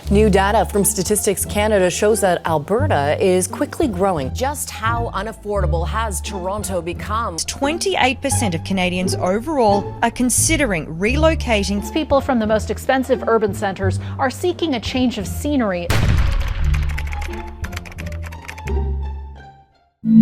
New data from Statistics Canada shows that Alberta is quickly growing. Just how unaffordable has Toronto become? 28% of Canadians overall are considering relocating. People from the most expensive urban centres are seeking a change of scenery.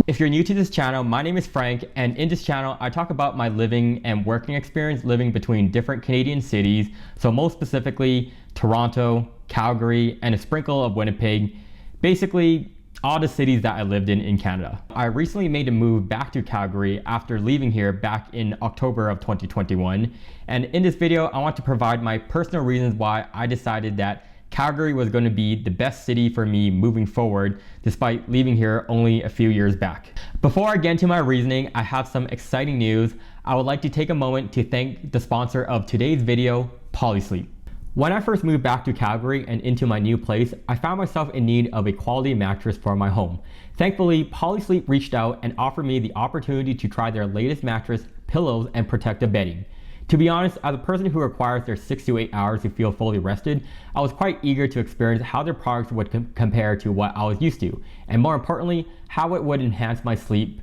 If you're new to this channel, my name is Frank, and in this channel I talk about my living and working experience living between different Canadian cities, so most specifically Toronto, Calgary, and a sprinkle of Winnipeg, basically all the cities that I lived in Canada. I recently made a move back to Calgary after leaving here back in October of 2021, and in this video I want to provide my personal reasons why I decided that Calgary was going to be the best city for me moving forward despite leaving here only a few years back. Before I get into my reasoning, I have some exciting news. I would like to take a moment to thank the sponsor of today's video, Polysleep. When I first moved back to Calgary and into my new place, I found myself in need of a quality mattress for my home. Thankfully, Polysleep reached out and offered me the opportunity to try their latest mattress, pillows, and protective bedding. To be honest, as a person who requires their 6 to 8 hours to feel fully rested, I was quite eager to experience how their products would compare to what I was used to, and more importantly, how it would enhance my sleep.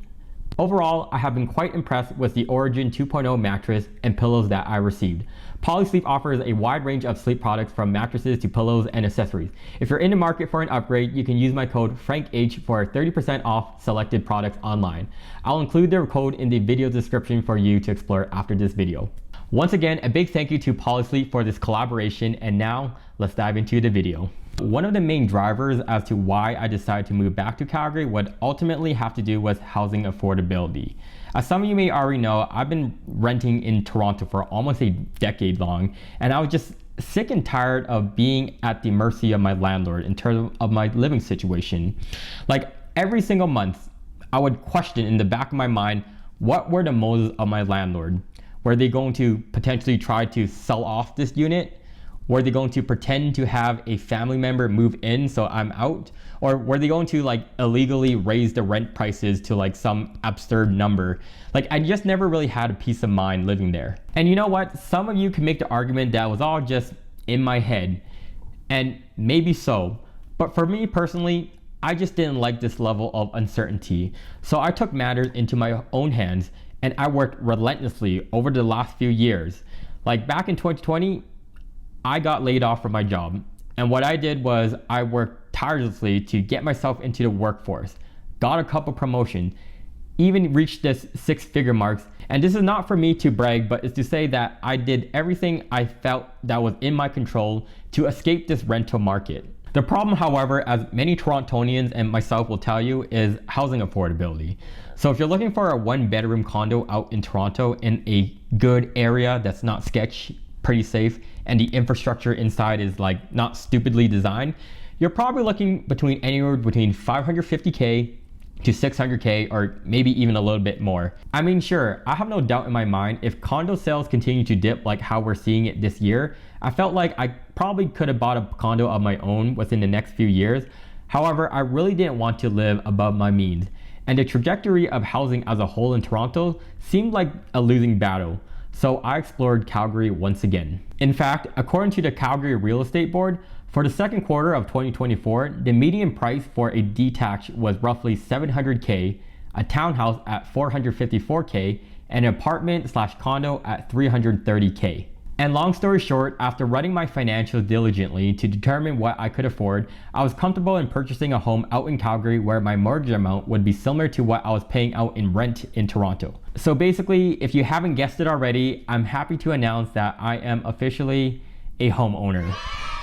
Overall, I have been quite impressed with the Origin 2.0 mattress and pillows that I received. Polysleep offers a wide range of sleep products from mattresses to pillows and accessories. If you're in the market for an upgrade, you can use my code FrankH for 30% off selected products online. I'll include their code in the video description for you to explore after this video. Once again, a big thank you to Polysleep for this collaboration, and now let's dive into the video. One of the main drivers as to why I decided to move back to Calgary would ultimately have to do with housing affordability. As some of you may already know, I've been renting in Toronto for almost a decade long, and I was just sick and tired of being at the mercy of my landlord in terms of my living situation. Like every single month, I would question in the back of my mind, what were the motives of my landlord? Were they going to potentially try to sell off this unit? Were they going to pretend to have a family member move in so I'm out? Or were they going to like illegally raise the rent prices to like some absurd number? Like I just never really had a peace of mind living there. And you know what? Some of you can make the argument that it was all just in my head, and maybe so. But for me personally, I just didn't like this level of uncertainty. So I took matters into my own hands and I worked relentlessly over the last few years. Like back in 2020, I got laid off from my job. And what I did was I worked tirelessly to get myself into the workforce, got a couple promotions, even reached this 6-figure marks. And this is not for me to brag, but it's to say that I did everything I felt that was in my control to escape this rental market. The problem, however, as many Torontonians and myself will tell you, is housing affordability. So if you're looking for a 1-bedroom condo out in Toronto in a good area that's not sketch, pretty safe, and the infrastructure inside is like not stupidly designed, you're probably looking between anywhere between $550K to $600K, or maybe even a little bit more. I mean, sure, I have no doubt in my mind if condo sales continue to dip like how we're seeing it this year, I felt like I probably could have bought a condo of my own within the next few years. However, I really didn't want to live above my means, and the trajectory of housing as a whole in Toronto seemed like a losing battle. So I explored Calgary once again. In fact, according to the Calgary Real Estate Board, for the second quarter of 2024, the median price for a detached was roughly $700K, a townhouse at $454K, and an apartment/condo at $330K. And long story short, after running my financials diligently to determine what I could afford, I was comfortable in purchasing a home out in Calgary where my mortgage amount would be similar to what I was paying out in rent in Toronto. So basically, if you haven't guessed it already, I'm happy to announce that I am officially a homeowner.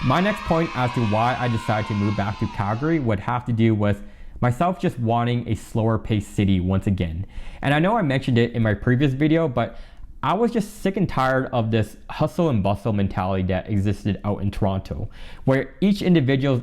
My next point as to why I decided to move back to Calgary would have to do with myself just wanting a slower paced city once again. And I know I mentioned it in my previous video, but I was just sick and tired of this hustle and bustle mentality that existed out in Toronto, where each individual's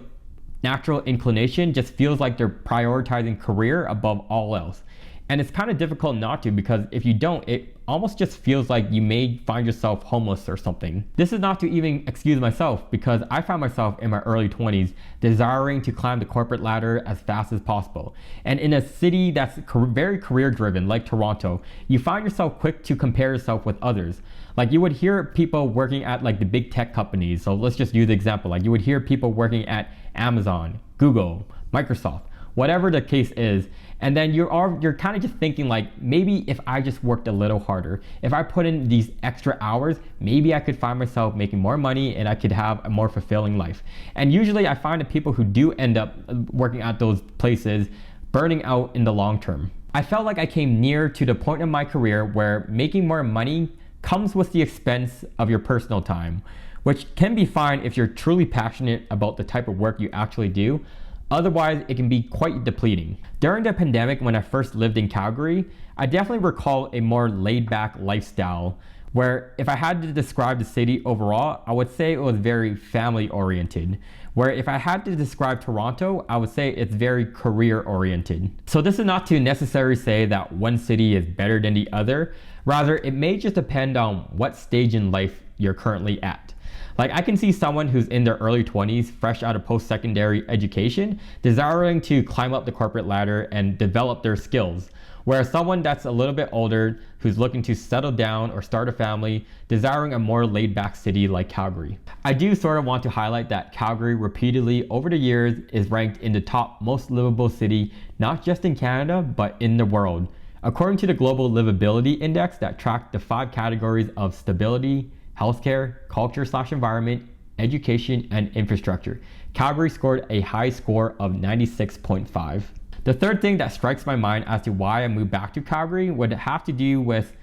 natural inclination just feels like they're prioritizing career above all else. And it's kind of difficult not to, because if you don't, it almost just feels like you may find yourself homeless or something. This is not to even excuse myself, because I found myself in my early 20s desiring to climb the corporate ladder as fast as possible. And in a city that's very career driven like Toronto, you find yourself quick to compare yourself with others. Like you would hear people working at like the big tech companies. So let's just use the example. Like you would hear people working at Amazon, Google, Microsoft, whatever the case is. And then you're kind of just thinking like, maybe if I just worked a little harder, if I put in these extra hours, maybe I could find myself making more money and I could have a more fulfilling life. And usually I find that people who do end up working at those places burning out in the long term. I felt like I came near to the point in my career where making more money comes with the expense of your personal time, which can be fine if you're truly passionate about the type of work you actually do. Otherwise, it can be quite depleting. During the pandemic, when I first lived in Calgary, I definitely recall a more laid-back lifestyle where if I had to describe the city overall, I would say it was very family-oriented. Where if I had to describe Toronto, I would say it's very career-oriented. So this is not to necessarily say that one city is better than the other. Rather, it may just depend on what stage in life you're currently at. Like I can see someone who's in their early 20s, fresh out of post-secondary education, desiring to climb up the corporate ladder and develop their skills. Whereas someone that's a little bit older, who's looking to settle down or start a family, desiring a more laid-back city like Calgary. I do sort of want to highlight that Calgary repeatedly over the years is ranked in the top most livable city, not just in Canada, but in the world. According to the Global Livability Index that tracked the 5 categories of stability, healthcare, culture/environment, education, and infrastructure, Calgary scored a high score of 96.5. The third thing that strikes my mind as to why I moved back to Calgary would have to do with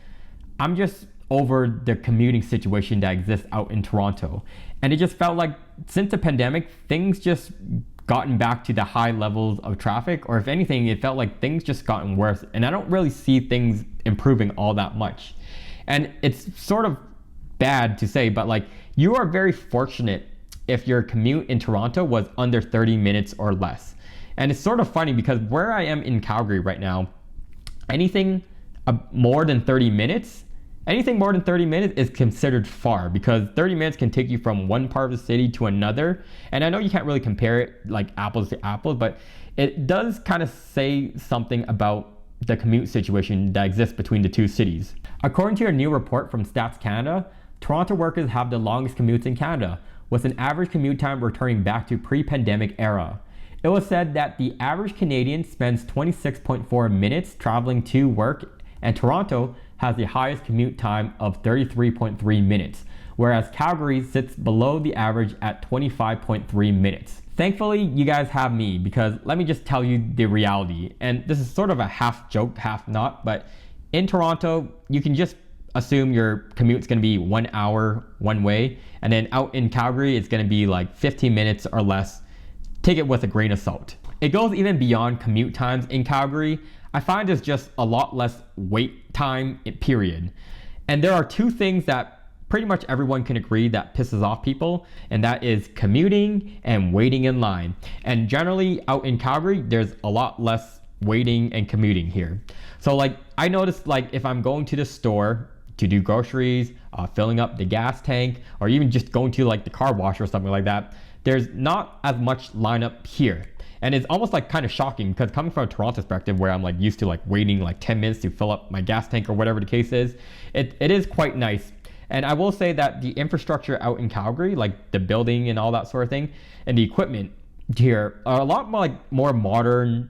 I'm just over the commuting situation that exists out in Toronto. And it just felt like since the pandemic, things just gotten back to the high levels of traffic, or if anything, it felt like things just gotten worse. And I don't really see things improving all that much. And it's sort of bad to say, but like you are very fortunate if your commute in Toronto was under 30 minutes or less. And it's sort of funny because where I am in Calgary right now, anything more than 30 minutes is considered far, because 30 minutes can take you from one part of the city to another. And I know you can't really compare it like apples to apples, but it does kind of say something about the commute situation that exists between the two cities. According to a new report from Stats Canada, Toronto workers have the longest commutes in Canada, with an average commute time returning back to pre-pandemic era. It was said that the average Canadian spends 26.4 minutes traveling to work, and Toronto has the highest commute time of 33.3 minutes, whereas Calgary sits below the average at 25.3 minutes. Thankfully, you guys have me, because let me just tell you the reality. And this is sort of a half joke, half not, but in Toronto, you can just assume your commute's gonna be 1 hour one way, and then out in Calgary, it's gonna be like 15 minutes or less. Take it with a grain of salt. It goes even beyond commute times in Calgary. I find there's just a lot less wait time, period. And there are two things that pretty much everyone can agree that pisses off people, and that is commuting and waiting in line. And generally out in Calgary, there's a lot less waiting and commuting here. So like I noticed, like if I'm going to the store to do groceries, filling up the gas tank, or even just going to like the car wash or something like that, there's not as much lineup here. And it's almost like kind of shocking, because coming from a Toronto perspective where I'm like used to like waiting like 10 minutes to fill up my gas tank or whatever the case is, it is quite nice. And I will say that the infrastructure out in Calgary, like the building and all that sort of thing, and the equipment here are a lot more modern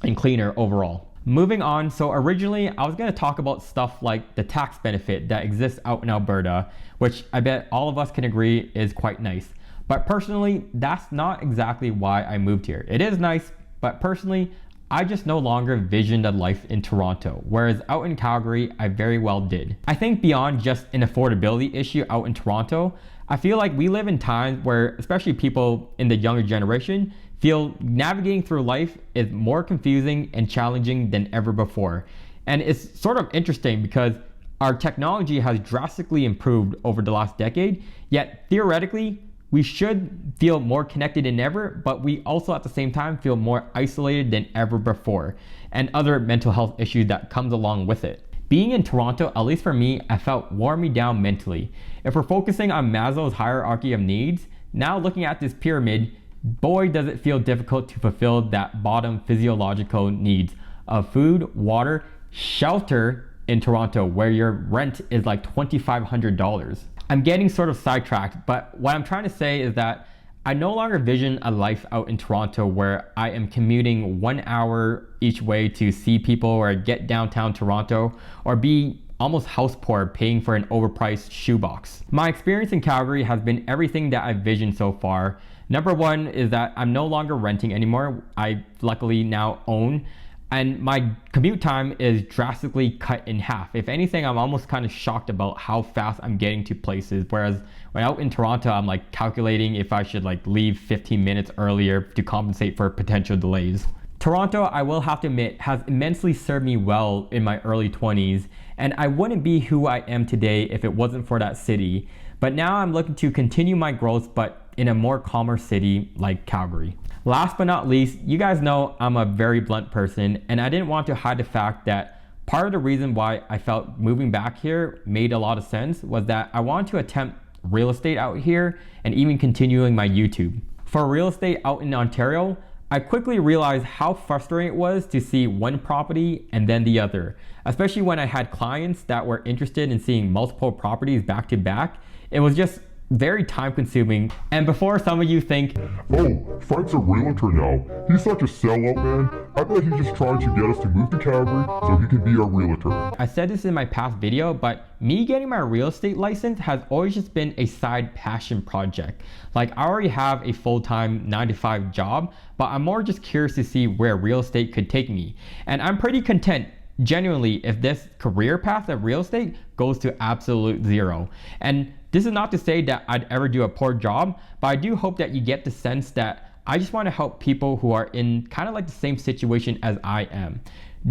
and cleaner overall. Moving on, so originally I was going to talk about stuff like the tax benefit that exists out in Alberta, which I bet all of us can agree is quite nice. But personally, that's not exactly why I moved here. It is nice, but personally, I just no longer visioned a life in Toronto, whereas out in Calgary, I very well did. I think beyond just an affordability issue out in Toronto, I feel like we live in times where, especially people in the younger generation, feel navigating through life is more confusing and challenging than ever before. And it's sort of interesting because our technology has drastically improved over the last decade, yet theoretically, we should feel more connected than ever, but we also at the same time feel more isolated than ever before, and other mental health issues that comes along with it. Being in Toronto, at least for me, I felt wore me down mentally. If we're focusing on Maslow's hierarchy of needs, now looking at this pyramid, boy does it feel difficult to fulfill that bottom physiological needs of food, water, shelter in Toronto, where your rent is like $2,500. I'm getting sort of sidetracked, but what I'm trying to say is that I no longer vision a life out in Toronto where I am commuting 1 hour each way to see people or get downtown Toronto or be almost house poor paying for an overpriced shoebox. My experience in Calgary has been everything that I've visioned so far. Number one is that I'm no longer renting anymore. I luckily now own, and my commute time is drastically cut in half. If anything, I'm almost kind of shocked about how fast I'm getting to places. Whereas when out in Toronto, I'm like calculating if I should like leave 15 minutes earlier to compensate for potential delays. Toronto, I will have to admit, has immensely served me well in my early 20s, and I wouldn't be who I am today if it wasn't for that city. But now I'm looking to continue my growth, but in a more calmer city like Calgary. Last but not least, you guys know I'm a very blunt person, and I didn't want to hide the fact that part of the reason why I felt moving back here made a lot of sense was that I wanted to attempt real estate out here and even continuing my YouTube. For real estate out in Ontario, I quickly realized how frustrating it was to see one property and then the other, especially when I had clients that were interested in seeing multiple properties back to back. It was just very time consuming. And before some of you think, "Oh, Frank's a realtor now. He's such a sellout, man. I bet he's just trying to get us to move to Calgary so he can be our realtor." I said this in my past video, but me getting my real estate license has always just been a side passion project. Like, I already have a full-time 9-to-5 job, but I'm more just curious to see where real estate could take me. And I'm pretty content, genuinely, if this career path of real estate goes to absolute zero. And this is not to say that I'd ever do a poor job, but I do hope that you get the sense that I just want to help people who are in kind of like the same situation as I am.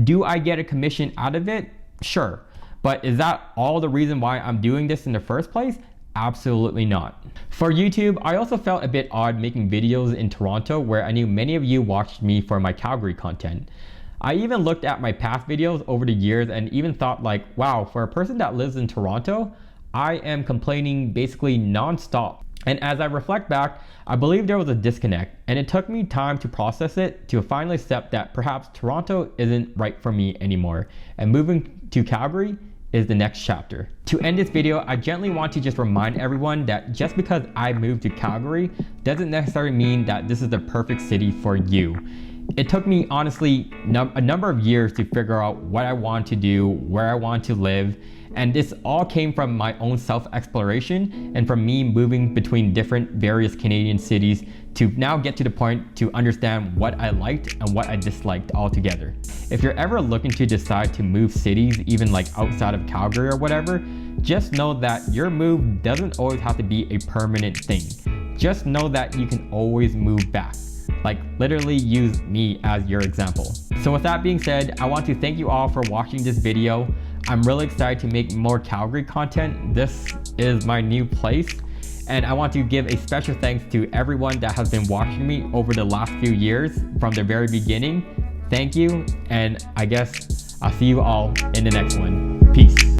Do I get a commission out of it? Sure. But is that all the reason why I'm doing this in the first place? Absolutely not. For YouTube, I also felt a bit odd making videos in Toronto where I knew many of you watched me for my Calgary content. I even looked at my past videos over the years and even thought like, wow, for a person that lives in Toronto, I am complaining basically non-stop. And as I reflect back, I believe there was a disconnect, and it took me time to process it to finally accept that perhaps Toronto isn't right for me anymore, and moving to Calgary is the next chapter. To end this video, I gently want to just remind everyone that just because I moved to Calgary doesn't necessarily mean that this is the perfect city for you. It took me honestly a number of years to figure out what I want to do, where I want to live, and this all came from my own self-exploration and from me moving between different various Canadian cities to now get to the point to understand what I liked and what I disliked altogether. If you're ever looking to decide to move cities, even like outside of Calgary or whatever, just know that your move doesn't always have to be a permanent thing. Just know that you can always move back. Like, literally use me as your example. So with that being said, I want to thank you all for watching this video. I'm really excited to make more Calgary content. This is my new place, and I want to give a special thanks to everyone that has been watching me over the last few years from the very beginning. Thank you, and I guess I'll see you all in the next one.